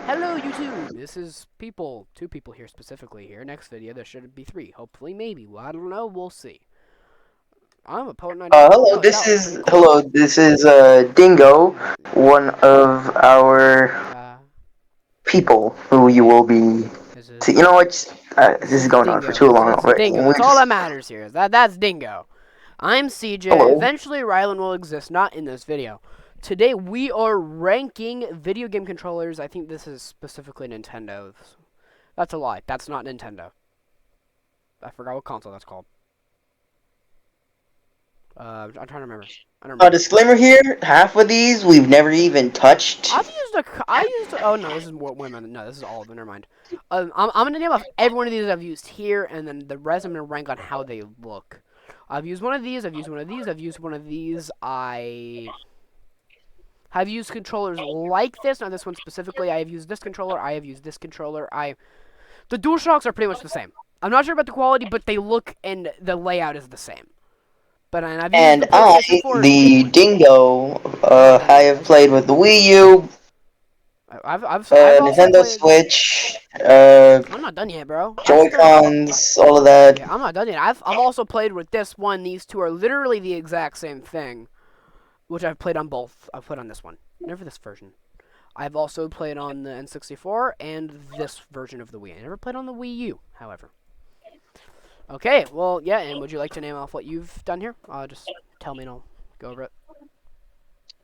Hello, YouTube. This is people, two people here specifically here. Next video, there should be three. Hopefully, maybe. Well, I don't know. We'll see. I'm a poet 99. Oh Hello. no, that was pretty cool. This is Dingo, one of our Uh, people who you will be. this See, is you know what? this This is is going on for Dingo. too This long. is But Dingo. we That's all that just matters here. That's Dingo. I'm CJ. hello. Eventually, Rylan will exist. Not in this video. Today we are ranking video game controllers. I think this is specifically Nintendo's. That's a lie. That's not Nintendo. I forgot what console that's called. I'm trying to remember. I don't A remember. disclaimer here: half of these we've never even touched. Oh no, this is more women. No, this is all of them. Never mind. I'm gonna name off every one of these I've used here, and then the rest I'm gonna rank on how they look. I've used one of these. I've used one of these. I've used one of these. I have used controllers like this. Not this one specifically. I have used this controller. I have used this controller. The DualShocks are pretty much the same. I'm not sure about the quality, but they look and the layout is the same. But and I've used the And I, PlayStation 4 and the Dingo, the I Dingo. have Nice to played meet with you. the Wii U, I've also Nintendo played. Switch, I'm not done yet, bro. I Joy still. Cons, all of that. Yeah, I'm not done yet. I've also played with this one. These two are literally the exact same thing, which I've played on both. I've played on this one, never this version. I've also played on the N64 and this version of the Wii. I never played on the Wii U, however. Okay, well, yeah, and would you like to name off what you've done here? Just tell me and I'll go over it.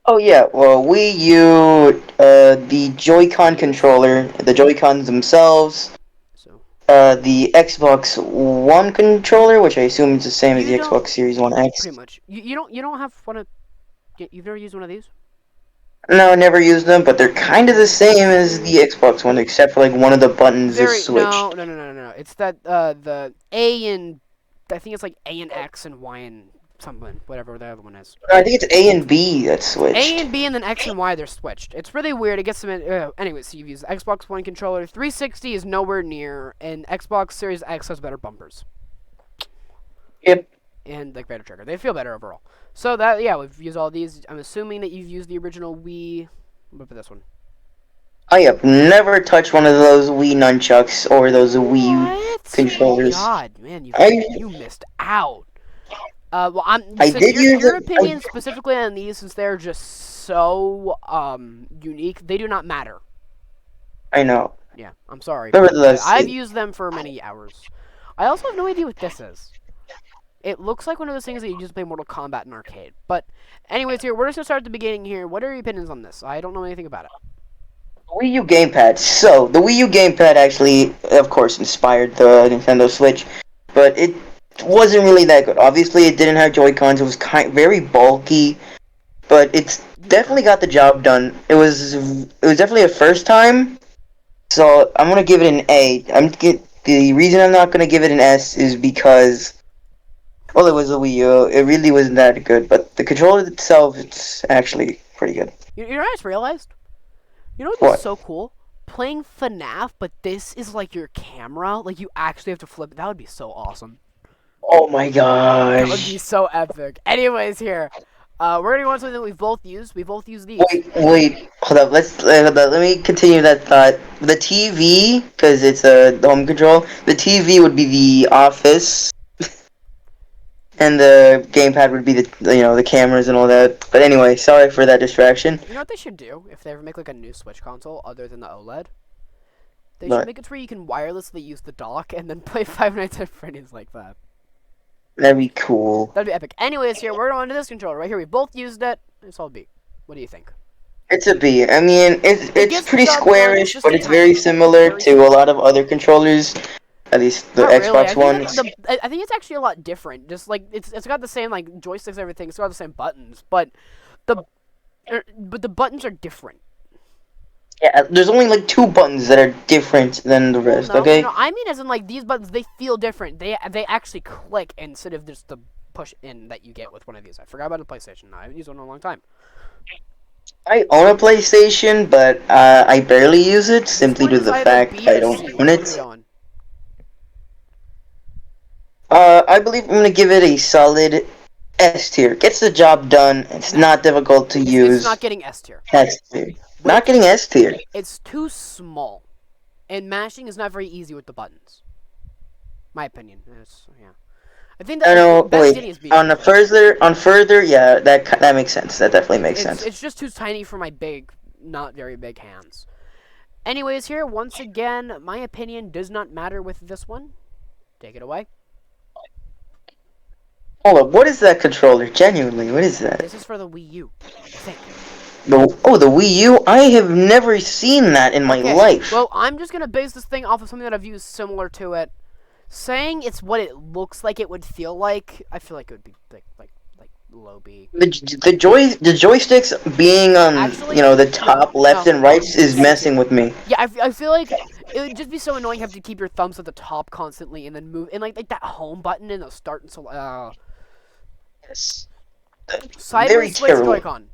Oh yeah, well Wii U, the Joy-Con controller, the Joy-Cons themselves, So, the Xbox One controller, which I assume is the same as you the don't, Xbox Series One X. pretty much, you don't have one of, you've never used one of these? No, I never used them, but they're kind of the Okay, same as the Xbox One, except for like one of the buttons is no, switched. no, no, no, no, no. It's that, the A and, I think it's like A and X and Y and something, whatever the other one is. I think it's A and B that's A switched. and B and then X and Y, they're switched. It's really weird. It gets them in. Anyway, so you've used the Xbox One controller. 360 is nowhere near, and Xbox Series X has better bumpers Yep. and like better trigger. They feel better overall. So that yeah, we've used all these. I'm assuming that you've used the original Wii. What about this one? I have never touched one of those Wii nunchucks or those Wii What? controllers. God, man, I you missed out. Well, I since did use your it. opinion specifically on these, since they're just so unique, they do not matter. I know. Yeah, I'm sorry, but Nevertheless, I've used them for many hours. I also have no idea what this is. It looks like one of those things that you just play Mortal Kombat in arcade. But, anyways, here, we're just going to start at the beginning here. What are your opinions on this? I don't know anything about it. Wii U gamepad. So the Wii U gamepad actually, of course, inspired the Nintendo Switch, but it wasn't really that good. Obviously, it didn't have Joy Cons. It was very bulky, but it's Yeah. definitely got the job done. It was definitely a first time. So I'm gonna give it an A. The reason I'm not gonna give it an S is because well, it was a Wii U. It really wasn't that good, but the controller itself, it's actually pretty good. You know what I just realized? You know what would be What? so cool? Playing FNAF, but this is like your camera. Like, you actually have to flip it. That would be so awesome. Oh my That would be gosh. so epic. Anyways, here. We're going to go on something that we've both used. We both use these. Wait, hold up. Hold up. Let me continue that thought. The TV, because it's a home control. The TV would be the office, and the gamepad would be the cameras and all that. But anyway, sorry for that distraction. You know what they should do if they ever make like a new Switch console other than the OLED? They should But make it to where you can wirelessly use the dock and then play Five Nights at Freddy's like that. that'd be cool. That'd be epic. Anyways, here we're on to this controller right here. We both used it. It's all B. What do you think? It's a B. I mean, It it's gets the pretty job done. It's squarish, just but a it's very tiny, similar very to a simple. lot of other controllers. At least the Not really. Xbox I think ones. I think it's actually a lot different. Just like it's got the same like joysticks and everything. It's got the same buttons, the but the buttons are different. Yeah, there's only like two buttons that are different than the Well, rest. no, no, Okay. no. I mean, as in like these buttons, they feel different. They actually click instead of just the push in that you get with one of these. I forgot about the PlayStation. I haven't used one in a long time. I own a PlayStation, but I barely use it This simply one due to is the either fact B I or don't C. own Which one are we it. going? I believe I'm gonna give it a solid S tier. Gets the job done. It's No, not difficult to it's not use. getting S tier. S tier. But Not getting S tier. it's too small, and mashing is not very easy with the buttons. My opinion. Yeah. I think I that know. Best Wait. Genie is B tier. On further, yeah, that makes sense. That definitely makes sense. It's just too tiny for my big, not very big hands. Anyways, here once again, my opinion does not matter with this one. Take it away. Hold up. What is that controller? Genuinely, what is that? This is for the Wii U, I think. The Wii U. I have never seen that in my Okay, life. well, I'm just gonna base this thing off of something that I've used similar to it. Saying it's what it looks like it would feel like, I feel like it would be like low B. The joysticks being on Actually, the top left no, and right is A messing tier. with me. Yeah, I feel like it would just be so annoying have to keep your thumbs at the top constantly and then move and like that home button and the start and so Yes. Very sideways switch terrible. Joy-Con.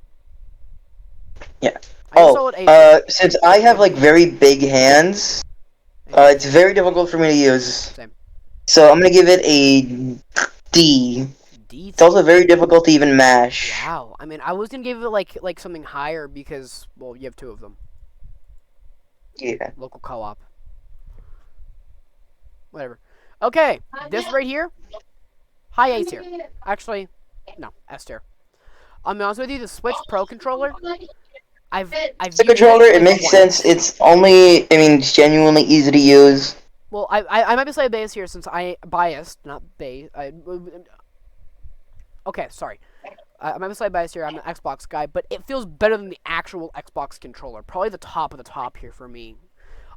Yeah. I guess I'll A tier. Since I have like very big hands, it's very difficult for me to use. Same. So I'm gonna give it a D. D It's also tier. very difficult to even mash. Wow. I mean, I was gonna give it like something higher because well, you have two of them. Yeah. Local co-op. Whatever. Okay, this right here, high A tier. Actually, no, S tier. I'll be honest with you, the Switch Pro controller, I've The used controller, it it like makes once. sense. It's only, I mean, it's genuinely easy to use. Well, I might be slightly biased here since I biased, not base. Okay, sorry. I might be slightly biased here. I'm an Xbox guy, but it feels better than the actual Xbox controller. Probably the top of the top here for me.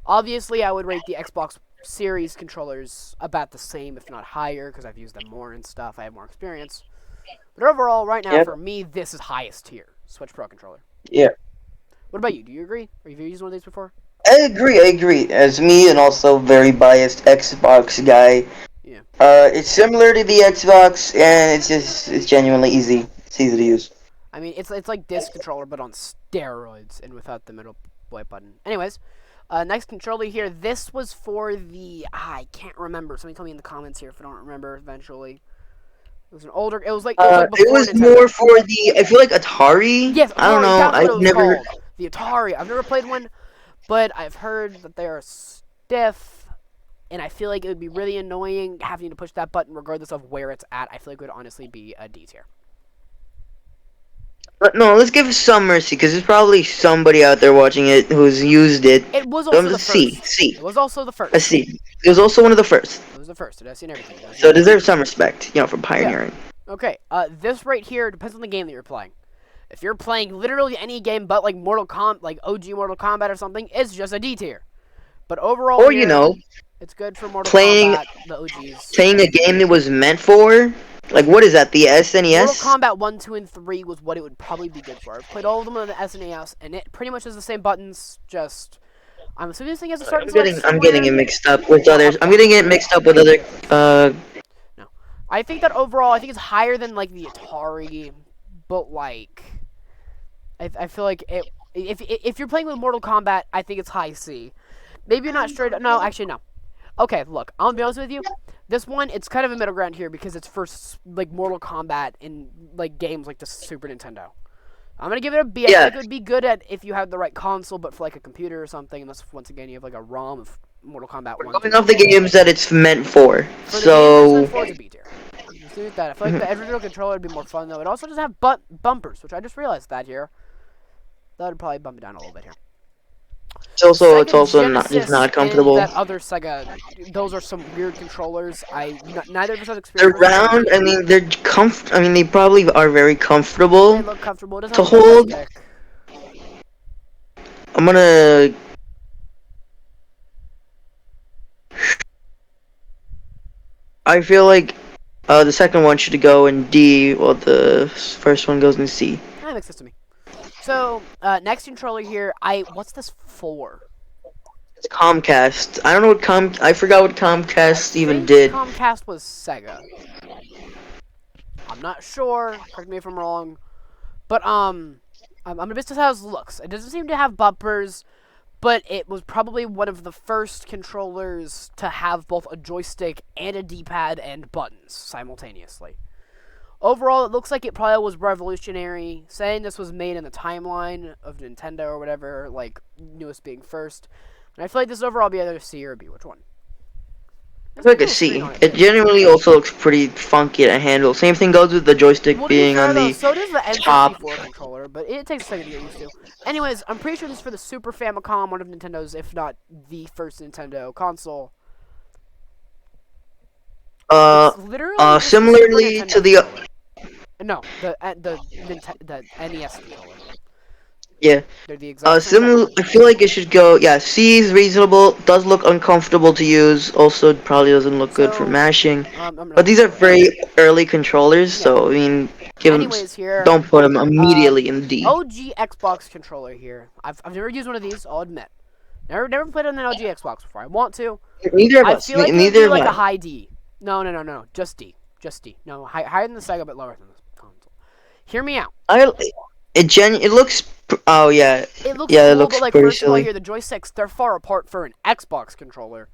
Obviously, I would rate the Xbox Series controllers about the same, if not higher, because I've used them more and stuff. I have more experience. But overall, right now, Yep. for me, this is highest tier. Switch Pro controller. Yeah. What about you? Do you agree? Or have you used one of these before? I agree. As me and also very biased Xbox guy, Yeah. it's similar to the Xbox, and it's genuinely easy. It's easy to use. I mean, it's like this controller, but on steroids and without the middle white button. Anyways, next controller here. This was for the I can't remember. Somebody tell me in the comments here if I don't remember. Eventually, it was an older. It was like It before was Nintendo. more for the. I feel like Atari. Yes, I don't Atari. know. That's what it I've was never. called. The Atari. I've never played one, but I've heard that they are stiff, and I feel like it would be really annoying having to push that button regardless of where it's at. I feel like it would honestly be a D tier. But no, let's give some mercy because there's probably somebody out there watching it who's used it. It was also the C. first. C. It was also the first. A C. It was also one of the first. It was the first. It has seen everything. So it deserves some respect, for pioneering. Okay, this right here depends on the game that you're playing. If you're playing literally any game but like like OG Mortal Kombat or something, it's just a D tier. But overall, Or here, it's good for Mortal playing Kombat, the OGs. playing a game it was meant for. Like what is that? The SNES? Mortal Kombat 1, 2, and 3 was what it would probably be good for. I've played all of them on the SNES, and it pretty much has the same buttons, just... I'm assuming this thing has a start and select I'm getting it somewhere. mixed up with No, others. up I'm top. getting it mixed up with other. No. I think that overall, I think it's higher than, like, the Atari, but, like... I feel like it... If you're playing with Mortal Kombat, I think it's high C. Maybe you're not straight... No, actually, no. Okay, look, I'll be honest with you. This one, it's kind of a middle ground here because it's first, like, Mortal Kombat in, like, games like the Super Nintendo. I'm gonna give it a B. I think it would be good at if you had the right console, but for, like, a computer or something, unless, once again, you have, like, a ROM of Mortal Kombat 1. Going off the games that it's meant for. For the So. game it's meant for, it's a B tier. Just do that. I feel like the original controller would be more fun, though. It also doesn't have bumpers, which I just realized that here. That would probably bump it down a little bit here. It's also not Genesis not comfortable. and that other Sega, those are some weird controllers. Neither of us has They're experience. round. I mean, I mean, they probably are very comfortable. They look comfortable. It doesn't To have a hold. joystick. I'm gonna. I feel like the second one should go in D, while the first one goes in C. That makes sense to me. So next controller here, what's this for? It's Comcast. I don't know what I forgot what Comcast even did. Comcast was Sega. I'm not sure. Correct me if I'm wrong. But I'm gonna base this how it looks. It doesn't seem to have bumpers, but it was probably one of the first controllers to have both a joystick and a D-pad and buttons simultaneously. Overall, it looks like it probably was revolutionary. Saying this was made in the timeline of Nintendo or whatever, like newest being first. And I feel like this overall be either a C or a B. Which one? It's There's a like a little screen C. on it It too. generally also looks pretty funky to handle. Same thing goes with the joystick Well, to be being fair on though, the so does the top. N64 controller, but it takes a second to get used to. Anyways, I'm pretty sure this is for the Super Famicom, one of Nintendo's, if not the first Nintendo console. Uh, It's literally just the Super similarly to Nintendo the controller. No, the NES controller. yeah. They're the exact same thing. Similar. I feel like it should go. Yeah, C is reasonable. Does look uncomfortable to use. Also, probably doesn't look good for So, mashing. I'm But not. these are very early controllers, Yeah. so I mean, give 'em- Anyways, here, don't put them uh, immediately in D. OG Xbox controller here. I've never used one of these. I'll admit. Never played on an LG Xbox before. I want to. Neither of I us. feel like it would be Neither of like a I. high D. No. Just D. Just D. No, higher than the Sega, but lower than this console. Hear me out. I. It looks. Oh yeah. It looks Yeah, it cool, but looks like pretty first of all, silly. here the joysticks they're far apart for an Xbox controller.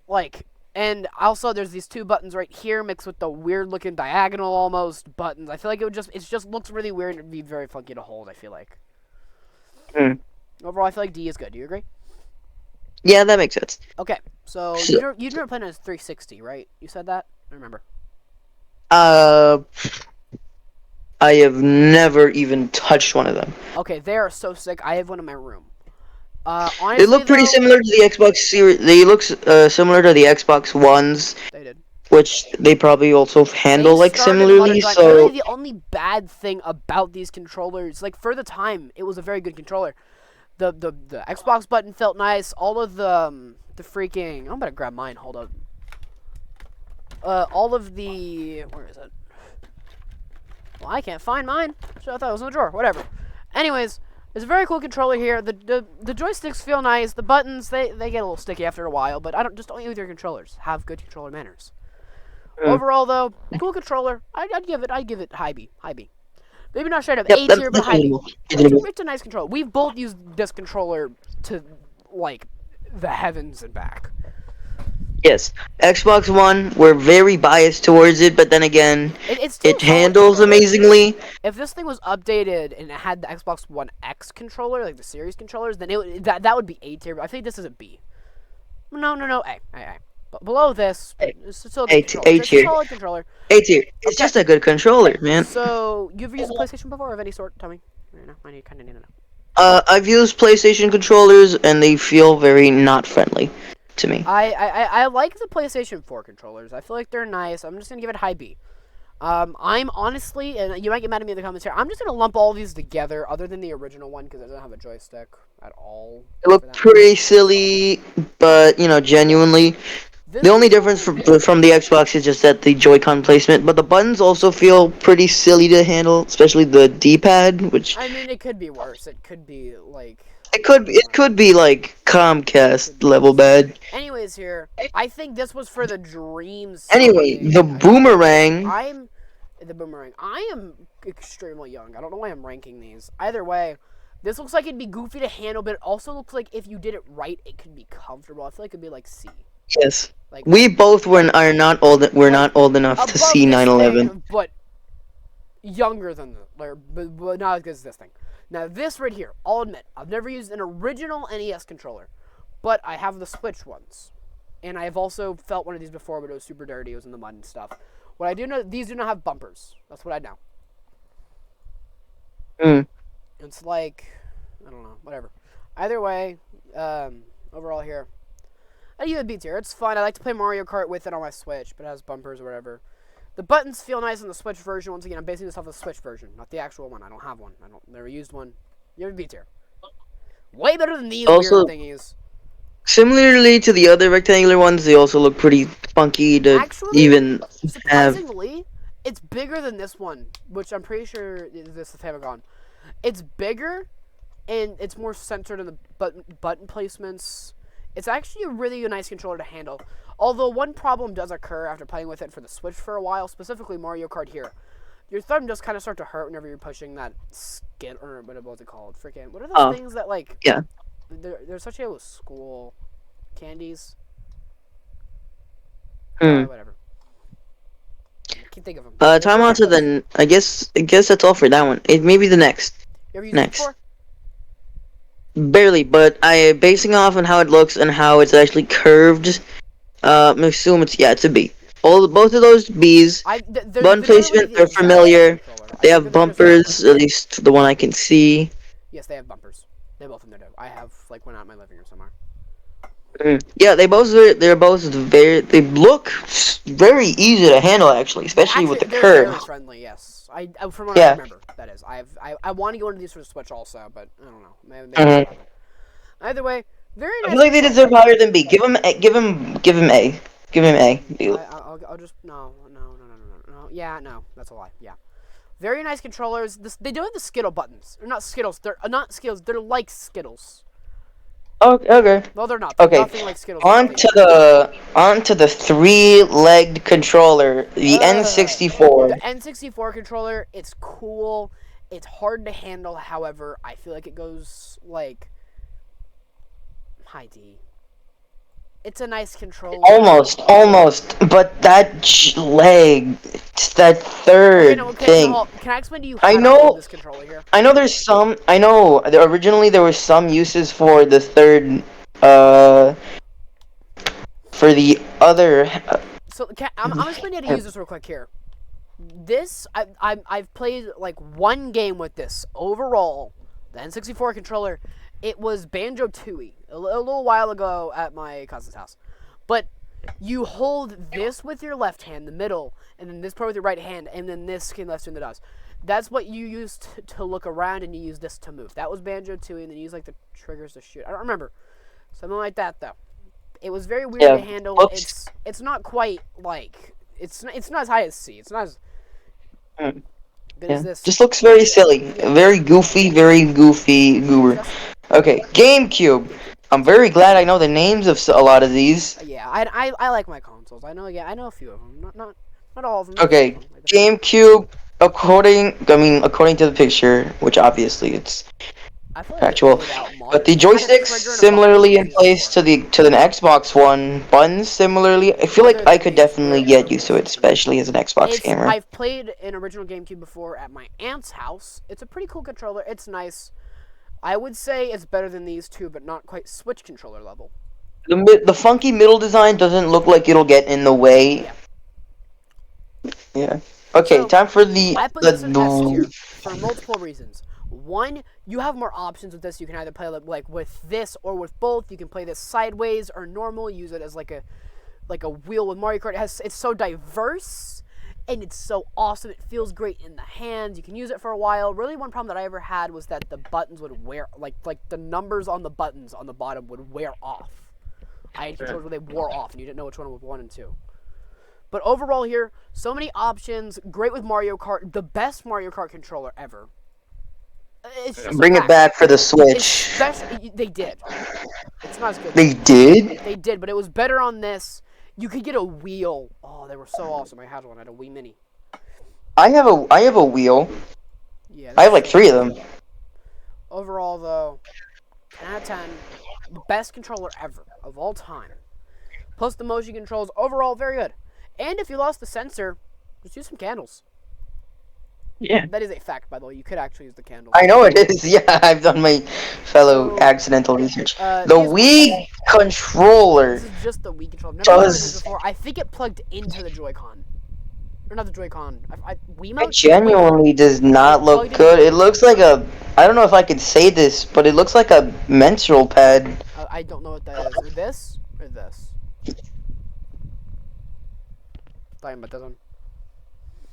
Like, and also there's these two buttons right here mixed with the weird looking diagonal almost buttons. I feel like it just looks really weird and it'd be very funky to hold. I feel like Hmm. overall, I feel like D is good. Do you agree? Yeah, that makes sense. Okay, so So, you've never played on a 360, right? You said that. I remember. uh, I have never even touched one of them. Okay, they are so sick. I have one in my room. They Honestly look pretty though, similar to the Xbox Series. They look similar to the Xbox Ones, they did. which they probably also They handle like started modern similarly. design. Literally, So the only bad thing about these controllers, like for the time, it was a very good controller. The Xbox button felt nice. All of the freaking. I'm gonna grab mine. Hold up. All of the where is it? Well, I can't find mine. So I thought it was in the drawer. Whatever. Anyways, it's a very cool controller here. The joysticks feel nice. The buttons they get a little sticky after a while, but I don't use your controllers. Have good controller manners. mm, Overall, though, cool controller. I'd give it high B. High B. Maybe not straight up yep, A tier, but that's high B. reasonable. Reasonable. It's a nice controller. We've both used this controller to like the heavens and back. Yes, Xbox One. We're very biased towards it, but then again, It's still it a solid handles controller. amazingly. If this thing was updated and it had the Xbox One X controller, like the series controllers, then that would be A tier. But I think this is a B. No, A. But below this, it's still a good controller. A It's a tier. solid controller. A tier. It's Okay. just a good controller, man. So, you ever used a PlayStation before of any sort? Tell me. I kind of need to know. I've used PlayStation controllers, and they feel very not friendly to me. I like the PlayStation 4 controllers. I feel like they're nice. I'm just gonna give it high B. I'm honestly, and you might get mad at me in the comments here. I'm just gonna lump all these together, other than the original one because it doesn't have a joystick at all. They For look that matter. pretty silly, but genuinely, This the only controller, difference from the Xbox is just that the Joy-Con placement. But the buttons also feel pretty silly to handle, especially the D-pad, which I mean, it could be worse. It could be like it could be like could Comcast be level worse. bad. Anyways, here, I think this was for the dream Anyway, the something. boomerang. I'm the boomerang. I am extremely young. I don't know why I'm ranking these. Either way, this looks like it'd be goofy to handle, but it also looks like if you did it right, it could be comfortable. I feel like it'd be like C. Yes, Like we both are not old. We're like not old enough to above see this 9/11. thing, but younger than but not as good as this thing. Now this right here, I'll admit, I've never used an original NES controller, but I have the Switch ones, and I've also felt one of these before, but it was super dirty. It was in the mud and stuff. What I do know, these do not have bumpers. That's what I know. Mm. It's like, I don't know, whatever. Either way, overall here, I give it a B tier. It's fun. I like to play Mario Kart with it on my Switch, but it has bumpers or whatever. The buttons feel nice on the Switch version. Once again, I'm basing this off the Switch version, not the actual one. I don't have one. Never used one. You have a B tier. Way better than these Also, weird thingies. similarly to the other rectangular ones, they also look pretty funky to Actually, even have. surprisingly, it's bigger than this one, which I'm pretty sure this is Famicom. It's bigger, and it's more centered in the button placements. It's actually a really nice controller to handle. Although one problem does occur after playing with it for the Switch for a while, specifically Mario Kart here. Your thumb does kind of start to hurt whenever you're pushing that skin, or what's it called? Freaking, what are those Oh, things that, like, yeah. they're associated with school candies? Hmm. Whatever. Can't think of them. Time on to the. I guess that's all for that one. It may be the next. You ever used it Next. before? Barely, but I basing off on how it looks and how it's actually curved. I assume it's a B. Both of those Bs. They're Button literally placement, the they're exact same familiar. controller. I They think have they're just different. bumpers, at least the one I can see. Yes, they have bumpers. They both of them do. I have like one out in my living room somewhere. Yeah, they're both they look very easy to handle actually, especially with the They're very curve. friendly. Yes, from what I Yeah. remember, that is. I want to go into these for the Switch also, but I don't know. Maybe that'll hmm happen. Either way, very I feel nice like they controller. deserve higher than B. Give him A. Give him A. I'll just no. Yeah, no, that's a lie. Yeah, very nice controllers. They do have the Skittle buttons. They're not Skittles. They're not Skittles. They're like Skittles. Okay. Well, they're not. They're Okay. nothing like Skittles. They're nothing. On to the three-legged controller, the The N64. N64 controller. It's cool. It's hard to handle. However, I feel like it goes like high D. It's a nice controller. Almost, but that leg, it's that third thing. No, can I explain to you I how to hold know, this controller here? I know. I know. Originally, there were some uses for the third, uh, for the other. So I'm explaining how to use this real quick here. I've played like one game with this overall. The N64 controller. It was Banjo Tooie a little while ago at my cousin's house, but you hold this with your left hand, the middle, and then this part with your right hand, and then this can left hand that does. That's what you use to look around, and you use this to move. That was Banjo Tooie, and then you use like the triggers to shoot. I don't remember, something like that though. It was very weird to handle. It's not quite like it's not as high as C. It's not as good as this. Just looks very silly, very goofy goober. Okay, GameCube. I'm very glad I know the names of a lot of these. Yeah, I like my consoles. I know a few of them. Not all of them. Okay, Like GameCube. According to the picture, which obviously it's I feel like it factual, laid out but the it had a joysticks trigger and a button similarly you in could use place before. to the Xbox One. Buttons similarly. I feel like Other I than could these, definitely they're get used to very it, similar. especially as an Xbox gamer. I've played an original GameCube before at my aunt's house. It's a pretty cool controller. It's nice. I would say it's better than these two, but not quite Switch controller level. The funky middle design doesn't look like it'll get in the way. Yeah. Yeah. Okay, So, time for the I put this in S tier for multiple reasons. One, you have more options with this. You can either play like with this or with both. You can play this sideways or normal. Use it as like a wheel with Mario Kart. It's so diverse and it's so awesome. It feels great in the hands. You can use it for a while. Really, one problem that I ever had was that the buttons would wear like the numbers on the buttons on the bottom would wear off. I had controllers where they wore off and you didn't know which one was 1 and 2. But overall here, so many options. Great with Mario Kart. The best Mario Kart controller ever. It's just bring it back for the Switch. Especially, they did. It's not as good. They did? They did, but it was better on this. You could get a wheel. Oh, they were so awesome. I had one. I had a Wii Mini. I have a wheel. Yeah. I have like 3 of them. Overall, though, 10 out of 10. The best controller ever of all time. Plus the motion controls. Overall, very good. And if you lost the sensor, just use some candles. Yeah. That is a fact, by the way. You could actually use the candles. I know it is. Yeah, I've done my fellow So, accidental research. The these Wii controller. This is just the Wii controller. I've never used this before. I think it plugged into the Joy-Con. Or not the Joy-Con. Wiimote? It genuinely does not look good. It looks like a. I don't know if I could say this, but it looks like a menstrual pad. I don't know what that is. Or this? Or this? Talking about this one.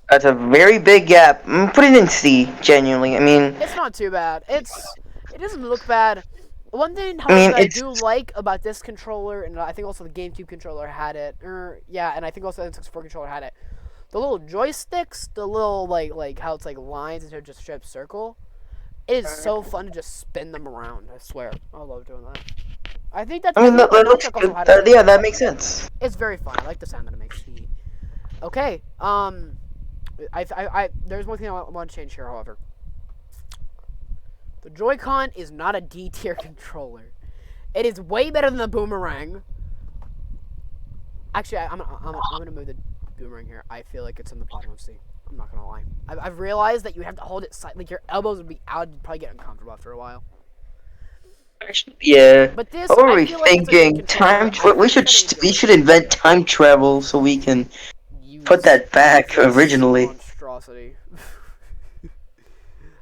That's a very big gap. Put it in C, genuinely. I mean, It's not too bad. It doesn't look bad. One thing, however, that I do like about this controller, and I think also the GameCube controller had it, and I think also the N64 controller had it. The little joysticks, the little like how it's like lines instead of just straight circle. It is so fun to just spin them around. I swear, I love doing that. I think that's. Yeah, that makes sense. It's very fun. I like the sound that it makes. Okay. There's one thing I want to change here, however. The Joy-Con is not a D tier controller. It is way better than the Boomerang. Actually, I'm gonna move the boomerang here. I feel like it's in the bottom of C. I'm not gonna lie. I've realized that you have to hold it like your elbows would be out. You'd probably get uncomfortable after a while. Yeah. But this, What were I we feel like it's a good thinking? controller. Time. I We think the should setting is we good. should invent time travel so we can put Use that back this originally. monstrosity.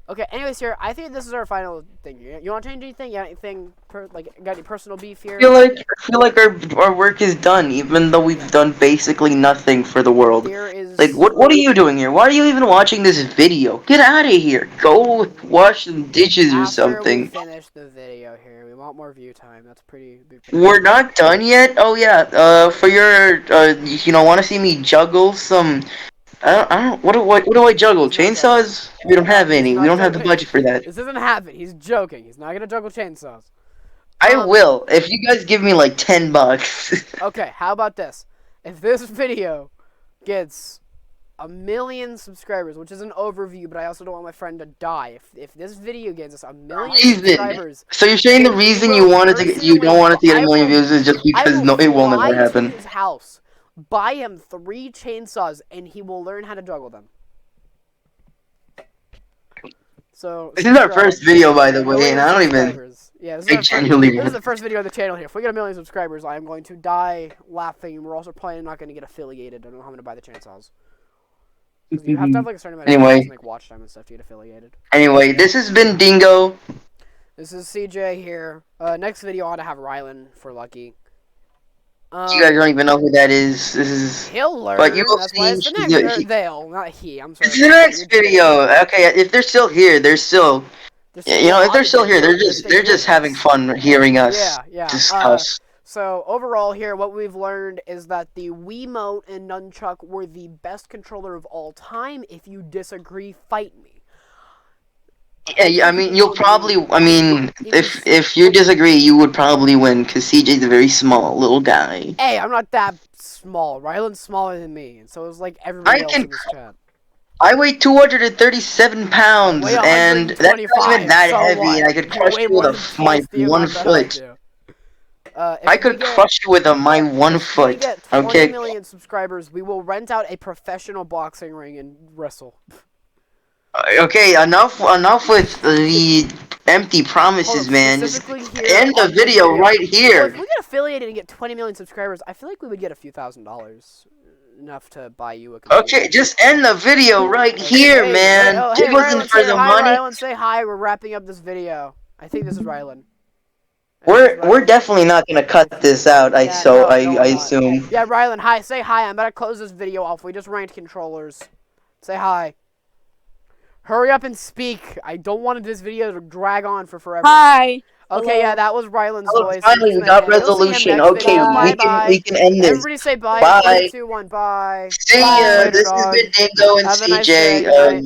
Okay. Anyways, here I think this is our final thing. You want to change anything? You got anything? Got any personal beef here? I feel like our work is done, even though we've done basically nothing for the world. There Like, is what are you doing here? Why are you even watching this video? Get out of here. Go wash some dishes or after we something. finish the video here. We want more view time. That's pretty We're important. not done yet. Oh yeah. For your want to see me juggle some? I don't. What do I juggle? He's not juggling. Chainsaws? We don't have He's any. We not don't have the juggling. budget for that. This doesn't happen. He's joking. He's not gonna juggle chainsaws. I will if you guys give me like $10. Okay. How about this? If this video gets 1,000,000 subscribers, which is an overview, but I also don't want my friend to die. If this video gets us 1,000,000 Reason. subscribers, So you're saying the then we reason will you don't want it to get a I million will, views is just I because will no, it will never fly to happen. his house, buy him 3 chainsaws, and he will learn how to juggle them. So This is our first video, by the way, and I don't even. subscribers. Yeah, I genuinely. this is the first video on the channel here. If we get 1,000,000 subscribers, I am going to die laughing. We're also probably not going to get affiliated. I don't know how I'm going to buy the chainsaws. 'Cause you have to have like a certain amount of Anyway. views, like watch time and stuff to get affiliated. Anyway, this has been Dingo. This is CJ here. Next video I ought to have Rylan for Lucky. You guys don't even know who that is. This is. He'll learn. But you will That's why see. it's the next. They'll, not he. I'm sorry. It's the next video. Okay, if they're still here, they're still. If they're still here, they're just having fun hearing us yeah. discuss. So overall here, what we've learned is that the Wiimote and Nunchuck were the best controller of all time. If you disagree, fight me. Yeah, I mean, you'll probably. I mean, if you disagree, you would probably win because CJ's a very small little guy. Hey, I'm not that small. Rylan's smaller than me, and so is like everybody else in this chat. I weigh 237 pounds, and that's not even that heavy, and I could crush you with my 1 foot. I could crush you with my 1 foot. If we get 20,000,000 subscribers, we will rent out a professional boxing ring and wrestle. Okay, enough with the empty promises, man. Just end the video right here. Well, if we get affiliated and get 20,000,000 subscribers, I feel like we would get a few $1,000s. Enough to buy you a computer. Okay, just end the video right here, man. It wasn't for the money. Rylan, say hi. We're wrapping up this video. I think this is Rylan. We're definitely not gonna cut this out. I assume. Yeah, Rylan, hi. Say hi. I'm about to close this video off. We just ranked controllers. Say hi. Hurry up and speak. I don't want this video to drag on for forever. Hi. Okay, Hello. yeah, that was Rylan's voice. Finally, we got resolution. Okay, we can end this. Everybody say bye. Bye. 3, 2, 1, bye. See ya. This has been Dingo and CJ.